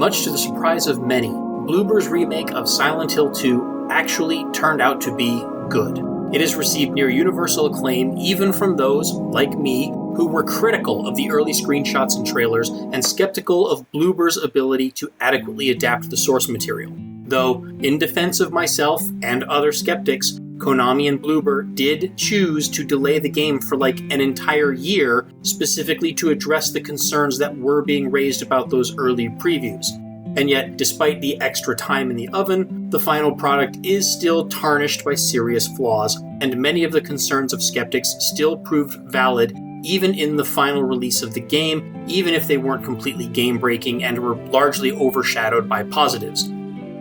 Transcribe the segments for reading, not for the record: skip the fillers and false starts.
much to the surprise of many, Bloober's remake of Silent Hill 2 actually turned out to be good. It has received near universal acclaim even from those, like me, who were critical of the early screenshots and trailers and skeptical of Bloober's ability to adequately adapt the source material. Though, in defense of myself and other skeptics, Konami and Bloober did choose to delay the game for like an entire year, specifically to address the concerns that were being raised about those early previews. And yet, despite the extra time in the oven, the final product is still tarnished by serious flaws, and many of the concerns of skeptics still proved valid even in the final release of the game, even if they weren't completely game-breaking and were largely overshadowed by positives.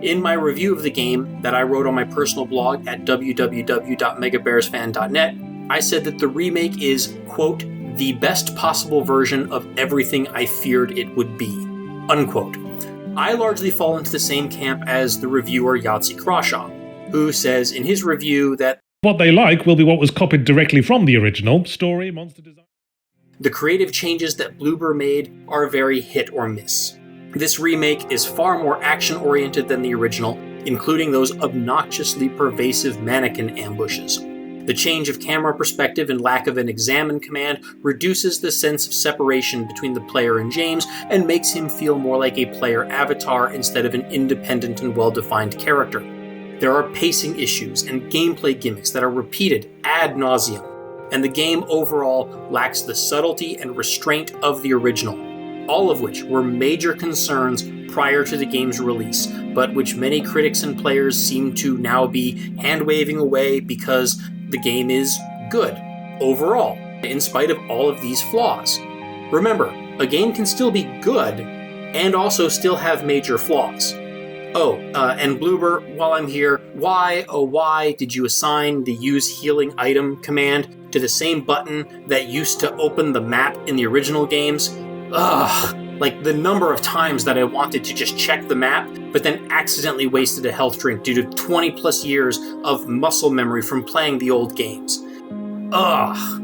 In my review of the game that I wrote on my personal blog at www.megabearsfan.net, I said that the remake is, quote, the best possible version of everything I feared it would be, unquote. I largely fall into the same camp as the reviewer Yahtzee Crawshaw, who says in his review that what they like will be what was copied directly from the original story, monster design. The creative changes that Bloober made are very hit or miss. This remake is far more action-oriented than the original, including those obnoxiously pervasive mannequin ambushes. The change of camera perspective and lack of an examine command reduces the sense of separation between the player and James and makes him feel more like a player avatar instead of an independent and well-defined character. There are pacing issues and gameplay gimmicks that are repeated ad nauseum, and the game overall lacks the subtlety and restraint of the original, all of which were major concerns prior to the game's release, but which many critics and players seem to now be hand-waving away because the game is good, overall, in spite of all of these flaws. Remember, a game can still be good, and also still have major flaws. And Bloober, while I'm here, why did you assign the use healing item command to the same button that used to open the map in the original games? Like the number of times that I wanted to just check the map, but then accidentally wasted a health drink due to 20 plus years of muscle memory from playing the old games.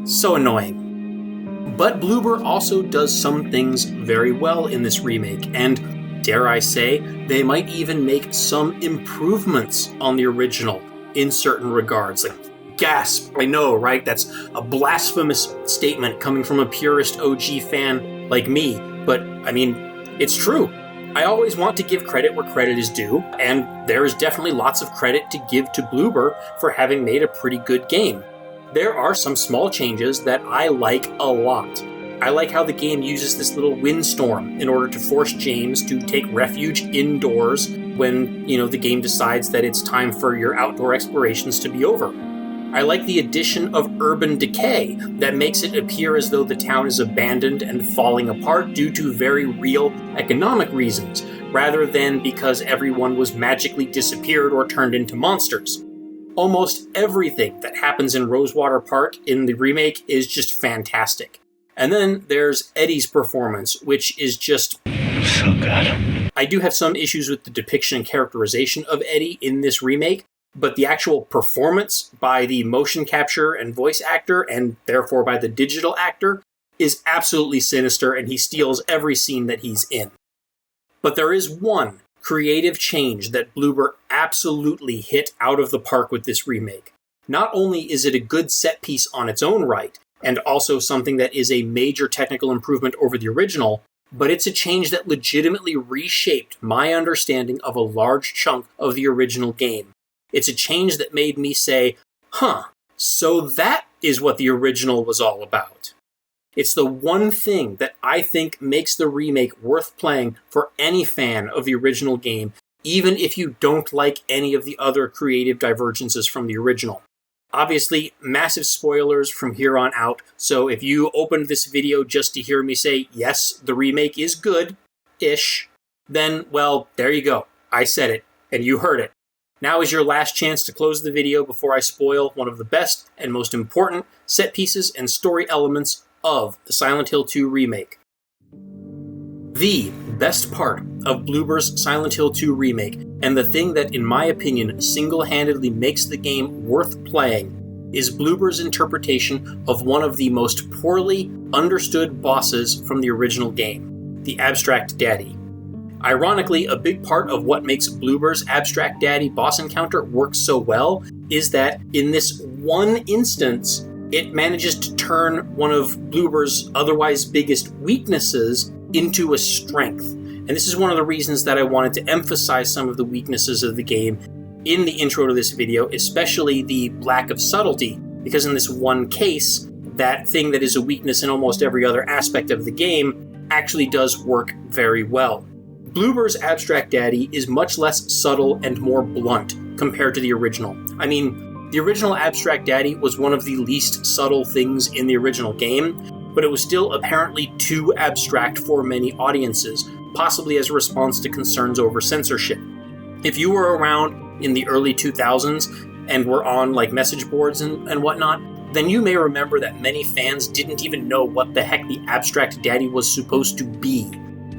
So annoying. But Bloober also does some things very well in this remake, and dare I say, they might even make some improvements on the original in certain regards. Like, gasp, I know, right? That's a blasphemous statement coming from a purist OG fan like me, but I mean, it's true. I always want to give credit where credit is due, and there is definitely lots of credit to give to Bloober for having made a pretty good game. There are some small changes that I like a lot. I like how the game uses this little windstorm in order to force James to take refuge indoors when, the game decides that it's time for your outdoor explorations to be over. I like the addition of urban decay that makes it appear as though the town is abandoned and falling apart due to very real economic reasons, rather than because everyone was magically disappeared or turned into monsters. Almost everything that happens in Rosewater Park in the remake is just fantastic. And then there's Eddie's performance, which is just so good. I do have some issues with the depiction and characterization of Eddie in this remake, but the actual performance by the motion capture and voice actor, and therefore by the digital actor, is absolutely sinister, and he steals every scene that he's in. But there is one creative change that Bloober absolutely hit out of the park with this remake. Not only is it a good set piece on its own right, and also something that is a major technical improvement over the original, but it's a change that legitimately reshaped my understanding of a large chunk of the original game. It's a change that made me say, so that is what the original was all about. It's the one thing that I think makes the remake worth playing for any fan of the original game, even if you don't like any of the other creative divergences from the original. Obviously, massive spoilers from here on out, so if you opened this video just to hear me say, yes, the remake is good-ish, then, well, there you go. I said it, and you heard it. Now is your last chance to close the video before I spoil one of the best and most important set pieces and story elements of the Silent Hill 2 remake. The best part of Bloober's Silent Hill 2 remake, and the thing that, in my opinion, single-handedly makes the game worth playing, is Bloober's interpretation of one of the most poorly understood bosses from the original game, the Abstract Daddy. Ironically, a big part of what makes Bloober's Abstract Daddy boss encounter work so well is that in this one instance, it manages to turn one of Bloober's otherwise biggest weaknesses into a strength. And this is one of the reasons that I wanted to emphasize some of the weaknesses of the game in the intro to this video, especially the lack of subtlety, because in this one case, that thing that is a weakness in almost every other aspect of the game actually does work very well. Bloober's Abstract Daddy is much less subtle and more blunt compared to the original. I mean, the original Abstract Daddy was one of the least subtle things in the original game, but it was still apparently too abstract for many audiences, possibly as a response to concerns over censorship. If you were around in the early 2000s and were on like message boards and whatnot, then you may remember that many fans didn't even know what the heck the Abstract Daddy was supposed to be.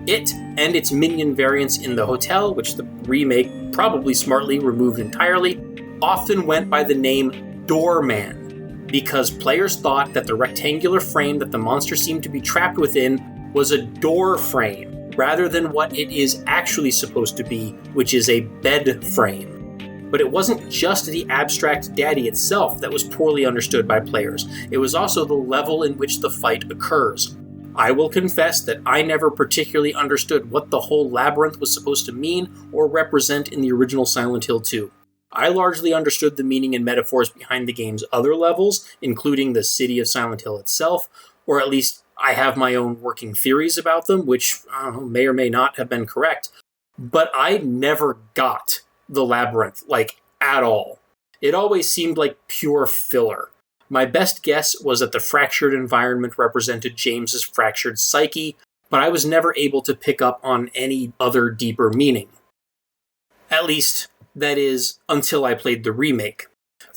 It and its minion variants in the hotel, which the remake probably smartly removed entirely, often went by the name Doorman, because players thought that the rectangular frame that the monster seemed to be trapped within was a door frame, rather than what it is actually supposed to be, which is a bed frame. But it wasn't just the Abstract Daddy itself that was poorly understood by players, it was also the level in which the fight occurs. I will confess that I never particularly understood what the whole labyrinth was supposed to mean or represent in the original Silent Hill 2. I largely understood the meaning and metaphors behind the game's other levels, including the city of Silent Hill itself, or at least I have my own working theories about them, which may or may not have been correct. But I never got the labyrinth, at all. It always seemed like pure filler. My best guess was that the fractured environment represented James's fractured psyche, but I was never able to pick up on any other deeper meaning. At least, that is, until I played the remake.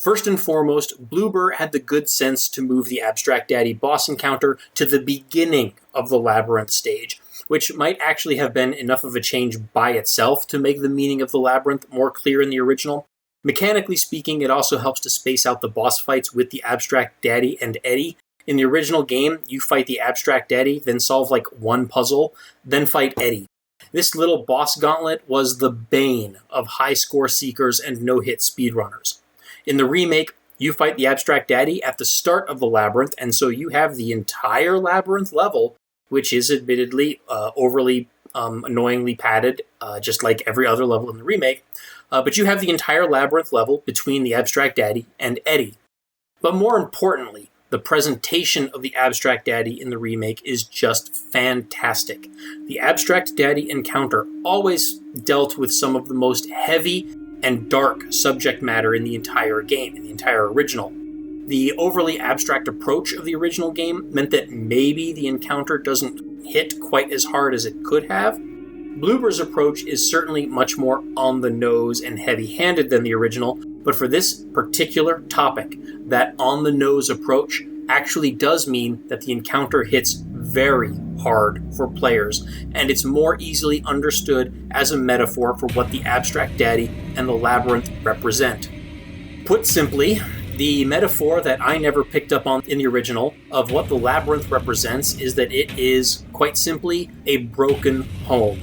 First and foremost, Bloober had the good sense to move the Abstract Daddy boss encounter to the beginning of the labyrinth stage, which might actually have been enough of a change by itself to make the meaning of the labyrinth more clear in the original. Mechanically speaking, it also helps to space out the boss fights with the Abstract Daddy and Eddie. In the original game, you fight the Abstract Daddy, then solve one puzzle, then fight Eddie. This little boss gauntlet was the bane of high-score seekers and no-hit speedrunners. In the remake, you fight the Abstract Daddy at the start of the labyrinth, and so you have the entire labyrinth level, which is admittedly overly annoyingly padded, just like every other level in the remake, but you have the entire labyrinth level between the Abstract Daddy and Eddie. But more importantly, the presentation of the Abstract Daddy in the remake is just fantastic. The Abstract Daddy encounter always dealt with some of the most heavy and dark subject matter in the entire game, in the entire original. The overly abstract approach of the original game meant that maybe the encounter doesn't hit quite as hard as it could have. Bloober's approach is certainly much more on the nose and heavy-handed than the original, but for this particular topic, that on-the-nose approach actually does mean that the encounter hits very hard for players, and it's more easily understood as a metaphor for what the Abstract Daddy and the labyrinth represent. Put simply, the metaphor that I never picked up on in the original of what the labyrinth represents is that it is, quite simply, a broken home.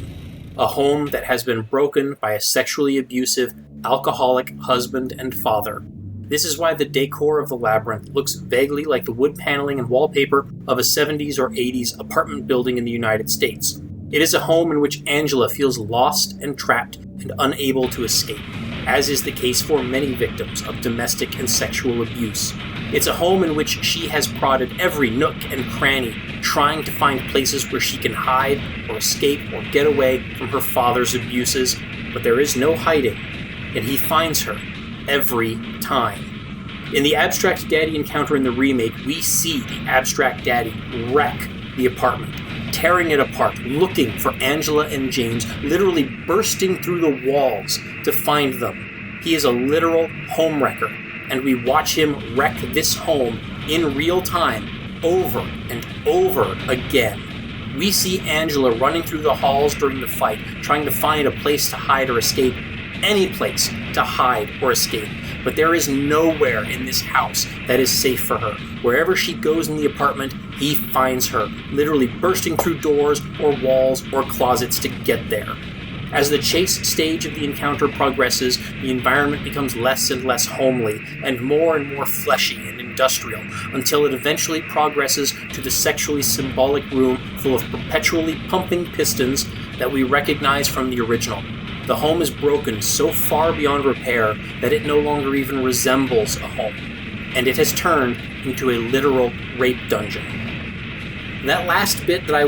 A home that has been broken by a sexually abusive, alcoholic husband and father. This is why the decor of the labyrinth looks vaguely like the wood paneling and wallpaper of a 70s or 80s apartment building in the United States. It is a home in which Angela feels lost and trapped and unable to escape, as is the case for many victims of domestic and sexual abuse. It's a home in which she has prodded every nook and cranny, trying to find places where she can hide or escape or get away from her father's abuses, but there is no hiding, and he finds her every time. In the Abstract Daddy encounter in the remake, we see the Abstract Daddy wreck the apartment, tearing it apart, looking for Angela and James, literally bursting through the walls to find them. He is a literal home wrecker, and we watch him wreck this home in real time, over and over again. We see Angela running through the halls during the fight, trying to find a place to hide or escape, any place to hide or escape. But there is nowhere in this house that is safe for her. Wherever she goes in the apartment, he finds her, literally bursting through doors or walls or closets to get there. As the chase stage of the encounter progresses, the environment becomes less and less homely, and more fleshy and industrial, until it eventually progresses to the sexually symbolic room full of perpetually pumping pistons that we recognize from the original. The home is broken so far beyond repair that it no longer even resembles a home, and it has turned into a literal rape dungeon. That last bit that I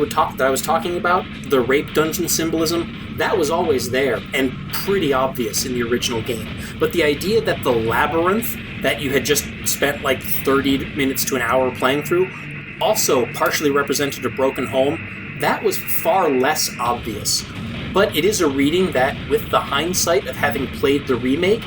was talking about, the rape dungeon symbolism, that was always there and pretty obvious in the original game. But the idea that the labyrinth that you had just spent like 30 minutes to an hour playing through also partially represented a broken home, that was far less obvious. But it is a reading that, with the hindsight of having played the remake,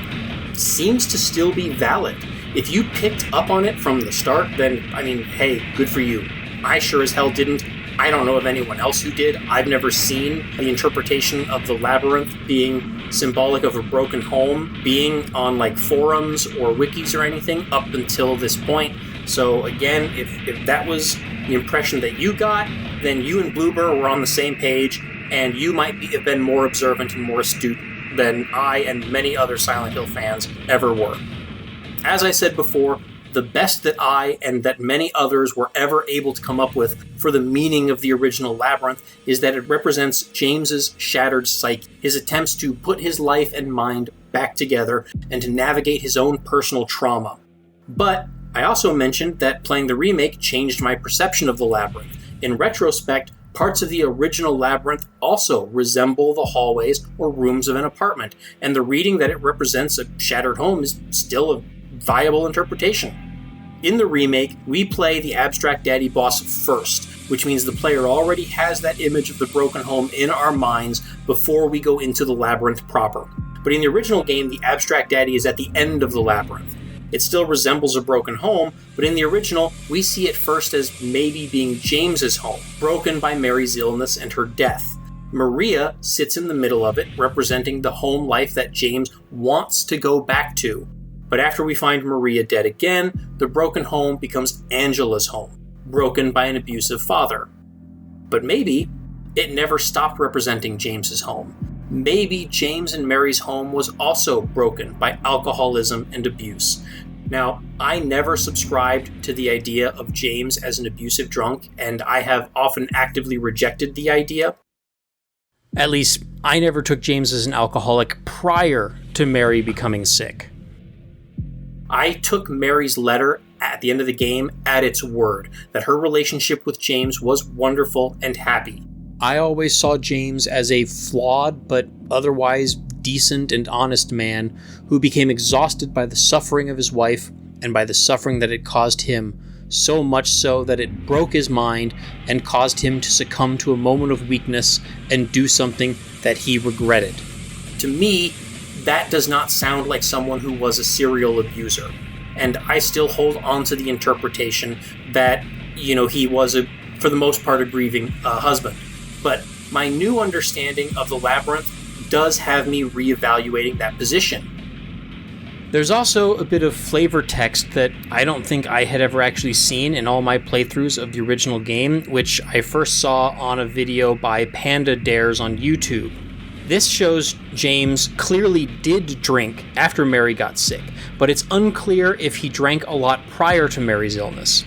seems to still be valid. If you picked up on it from the start, then, I mean, hey, good for you. I sure as hell didn't. I don't know of anyone else who did. I've never seen the interpretation of the labyrinth being symbolic of a broken home being on like forums or wikis or anything up until this point. So again, if that was the impression that you got, then you and Bloober were on the same page, and you might have been more observant and more astute than I and many other Silent Hill fans ever were. As I said before, the best that I and that many others were ever able to come up with for the meaning of the original Labyrinth is that it represents James's shattered psyche, his attempts to put his life and mind back together and to navigate his own personal trauma. But I also mentioned that playing the remake changed my perception of the Labyrinth. In retrospect, parts of the original Labyrinth also resemble the hallways or rooms of an apartment, and the reading that it represents a shattered home is still a viable interpretation. In the remake, we play the Abstract Daddy boss first, which means the player already has that image of the broken home in our minds before we go into the labyrinth proper. But in the original game, the Abstract Daddy is at the end of the labyrinth. It still resembles a broken home, but in the original, we see it first as maybe being James's home, broken by Mary's illness and her death. Maria sits in the middle of it, representing the home life that James wants to go back to. But after we find Maria dead again, the broken home becomes Angela's home, broken by an abusive father. But maybe it never stopped representing James's home. Maybe James and Mary's home was also broken by alcoholism and abuse. Now, I never subscribed to the idea of James as an abusive drunk, and I have often actively rejected the idea. At least, I never took James as an alcoholic prior to Mary becoming sick. I took Mary's letter at the end of the game at its word, that her relationship with James was wonderful and happy. I always saw James as a flawed but otherwise decent and honest man who became exhausted by the suffering of his wife and by the suffering that it caused him, so much so that it broke his mind and caused him to succumb to a moment of weakness and do something that he regretted. To me, that does not sound like someone who was a serial abuser. And I still hold on to the interpretation that, he was, for the most part, a grieving husband. But my new understanding of the Labyrinth does have me reevaluating that position. There's also a bit of flavor text that I don't think I had ever actually seen in all my playthroughs of the original game, which I first saw on a video by PandaDares on YouTube. This shows James clearly did drink after Mary got sick, but it's unclear if he drank a lot prior to Mary's illness.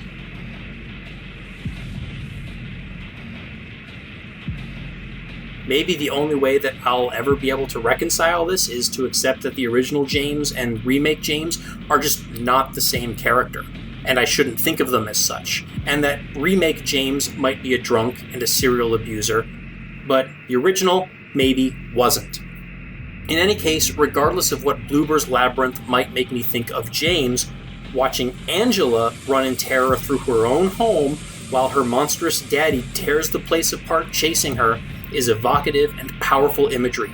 Maybe the only way that I'll ever be able to reconcile this is to accept that the original James and remake James are just not the same character, and I shouldn't think of them as such, and that remake James might be a drunk and a serial abuser, but the original maybe wasn't. In any case, regardless of what Bloober's Labyrinth might make me think of James, watching Angela run in terror through her own home while her monstrous daddy tears the place apart chasing her is evocative and powerful imagery.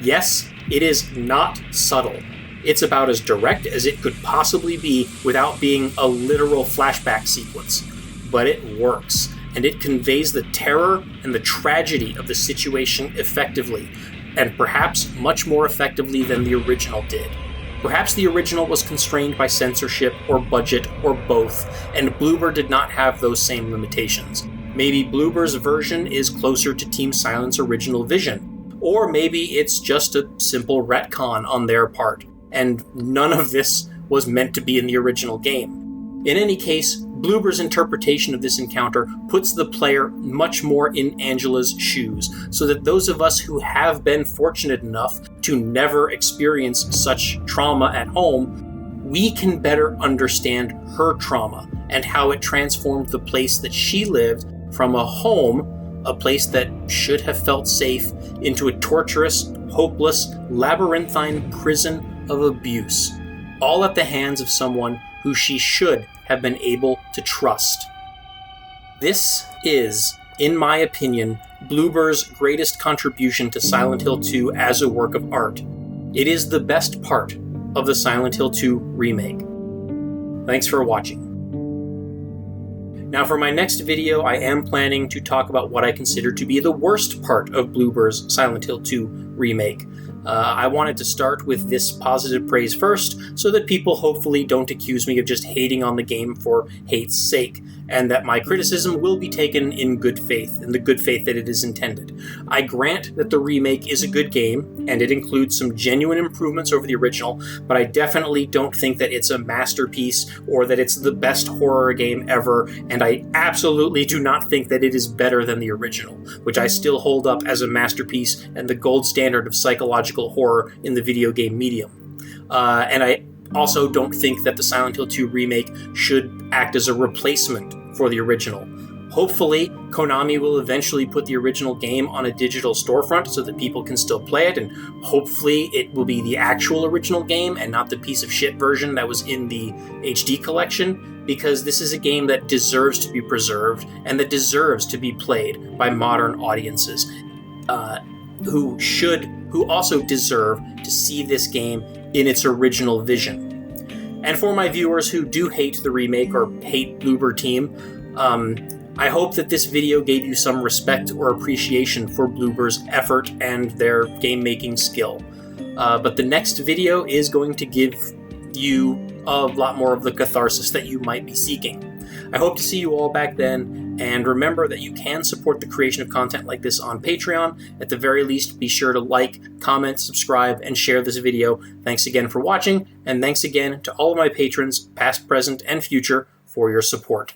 Yes, it is not subtle. It's about as direct as it could possibly be without being a literal flashback sequence. But it works, and it conveys the terror and the tragedy of the situation effectively, and perhaps much more effectively than the original did. Perhaps the original was constrained by censorship or budget or both, and Bloober did not have those same limitations. Maybe Bloober's version is closer to Team Silent's original vision, Or maybe it's just a simple retcon on their part, and none of this was meant to be in the original game. In any case, Bloober's interpretation of this encounter puts the player much more in Angela's shoes, so that those of us who have been fortunate enough to never experience such trauma at home, we can better understand her trauma and how it transformed the place that she lived from a home, a place that should have felt safe, into a torturous, hopeless, labyrinthine prison of abuse, all at the hands of someone who she should have been able to trust. This is, in my opinion, Bloober's greatest contribution to Silent Hill 2 as a work of art. It is the best part of the Silent Hill 2 remake. Thanks for watching. Now for my next video, I am planning to talk about what I consider to be the worst part of Bloober's Silent Hill 2 remake. I wanted to start with this positive praise first, so that people hopefully don't accuse me of just hating on the game for hate's sake, and that my criticism will be taken in good faith, in the good faith that it is intended. I grant that the remake is a good game, and it includes some genuine improvements over the original, but I definitely don't think that it's a masterpiece, or that it's the best horror game ever, and I absolutely do not think that it is better than the original, which I still hold up as a masterpiece and the gold standard of psychological horror in the video game medium. And I also don't think that the Silent Hill 2 remake should act as a replacement for the original. Hopefully, Konami will eventually put the original game on a digital storefront so that people can still play it, and hopefully it will be the actual original game and not the piece of shit version that was in the HD collection, because this is a game that deserves to be preserved and that deserves to be played by modern audiences who also deserve to see this game in its original vision. And for my viewers who do hate the remake or hate Bloober Team, I hope that this video gave you some respect or appreciation for Bloober's effort and their game-making skill. But the next video is going to give you a lot more of the catharsis that you might be seeking. I hope to see you all back then, and remember that you can support the creation of content like this on Patreon. At the very least, be sure to like, comment, subscribe, and share this video. Thanks again for watching, and thanks again to all of my patrons, past, present, and future, for your support.